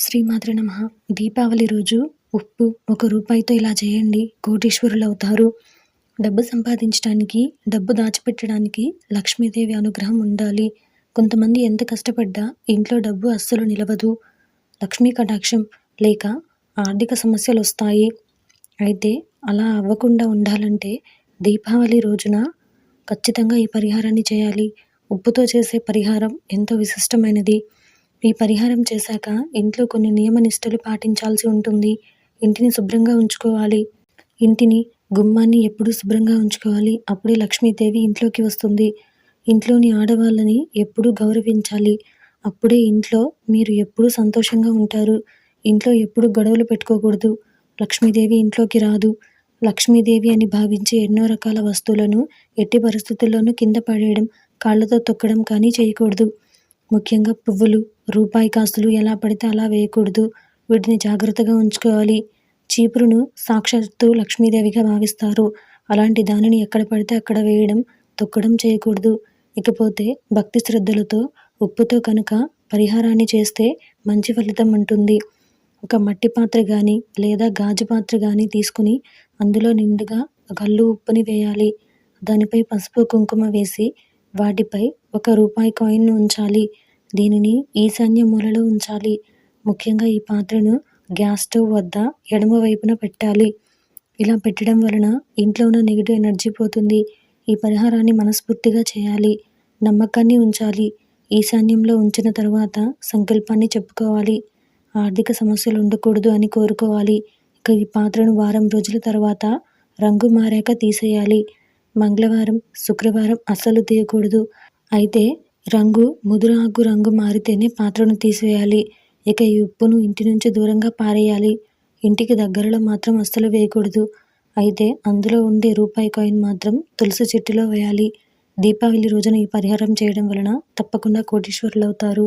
శ్రీమాత్రే నమః. దీపావళి రోజు ఉప్పు రూ. 1తో ఇలా చేయండి, కోటీశ్వరులవుతారు. డబ్బు సంపాదించడానికి, డబ్బు దాచిపెట్టడానికి లక్ష్మీదేవి అనుగ్రహం ఉండాలి. కొంతమంది ఎంత కష్టపడ్డా ఇంట్లో డబ్బు అస్సలు నిలవదు. లక్ష్మీ కటాక్షం లేక ఆర్థిక సమస్యలొస్తాయి. అయితే అలా అవ్వకుండా ఉండాలంటే దీపావళి రోజున ఖచ్చితంగా ఈ పరిహారాన్ని చేయాలి. ఉప్పుతో చేసే పరిహారం ఎంతో విశిష్టమైనది. ఈ పరిహారం చేశాక ఇంట్లో కొన్ని నియమ నిష్టలు పాటించాల్సి ఉంటుంది. ఇంటిని శుభ్రంగా ఉంచుకోవాలి. ఇంటిని, గుమ్మాన్ని ఎప్పుడూ శుభ్రంగా ఉంచుకోవాలి. అప్పుడే లక్ష్మీదేవి ఇంట్లోకి వస్తుంది. ఇంట్లోని ఆడవాళ్ళని ఎప్పుడూ గౌరవించాలి. అప్పుడే ఇంట్లో మీరు ఎప్పుడూ సంతోషంగా ఉంటారు. ఇంట్లో ఎప్పుడూ గొడవలు పెట్టుకోకూడదు. లక్ష్మీదేవి ఇంట్లోకి రాదు. లక్ష్మీదేవి అని భావించే ఎన్నో రకాల వస్తువులను ఎట్టి పరిస్థితుల్లోనూ కింద పడేయడం, కాళ్ళతో తొక్కడం కానీ చేయకూడదు. ముఖ్యంగా పువ్వులు, రూపాయి కాసులు ఎలా పడితే అలా వేయకూడదు. వీటిని జాగ్రత్తగా ఉంచుకోవాలి. చీపురును సాక్షాత్తు లక్ష్మీదేవిగా భావిస్తారు. అలాంటి దానిని ఎక్కడ పడితే అక్కడ వేయడం, తొక్కడం చేయకూడదు. ఇకపోతే భక్తి శ్రద్ధలతో ఉప్పుతో కనుక పరిహారాన్ని చేస్తే మంచి ఫలితం ఉంటుంది. ఒక మట్టి పాత్ర కానీ లేదా గాజు పాత్ర కానీ తీసుకుని అందులో నిండుగా కల్లు ఉప్పుని వేయాలి. దానిపై పసుపు, కుంకుమ వేసి వాటిపై రూ. 1 కాయిన్ను ఉంచాలి. దీనిని ఈశాన్య మూలలో ఉంచాలి. ముఖ్యంగా ఈ పాత్రను గ్యాస్ స్టవ్ వద్ద ఎడమ వైపున పెట్టాలి. ఇలా పెట్టడం వలన ఇంట్లో ఉన్న నెగిటివ్ ఎనర్జీ పోతుంది. ఈ పరిహారాన్ని మనస్ఫూర్తిగా చేయాలి. నమ్మకాన్ని ఉంచాలి. ఈశాన్యంలో ఉంచిన తర్వాత సంకల్పాన్ని చెప్పుకోవాలి. ఆర్థిక సమస్యలు ఉండకూడదు అని కోరుకోవాలి. ఇక ఈ పాత్రను వారం రోజుల తర్వాత రంగు మారాక తీసేయాలి. మంగళవారం, శుక్రవారం అస్సలు తీయకూడదు. అయితే ముదురు ఆకు రంగు మారితేనే పాత్రను తీసివేయాలి. ఇక ఈ ఉప్పును ఇంటి నుంచి దూరంగా పారేయాలి. ఇంటికి దగ్గరలో మాత్రం అస్సలు వేయకూడదు. అయితే అందులో ఉండే రూపాయి కాయిన్ మాత్రం తులసి చెట్టులో వేయాలి. దీపావళి రోజున ఈ పరిహారం చేయడం వలన తప్పకుండా కోటీశ్వరులవుతారు.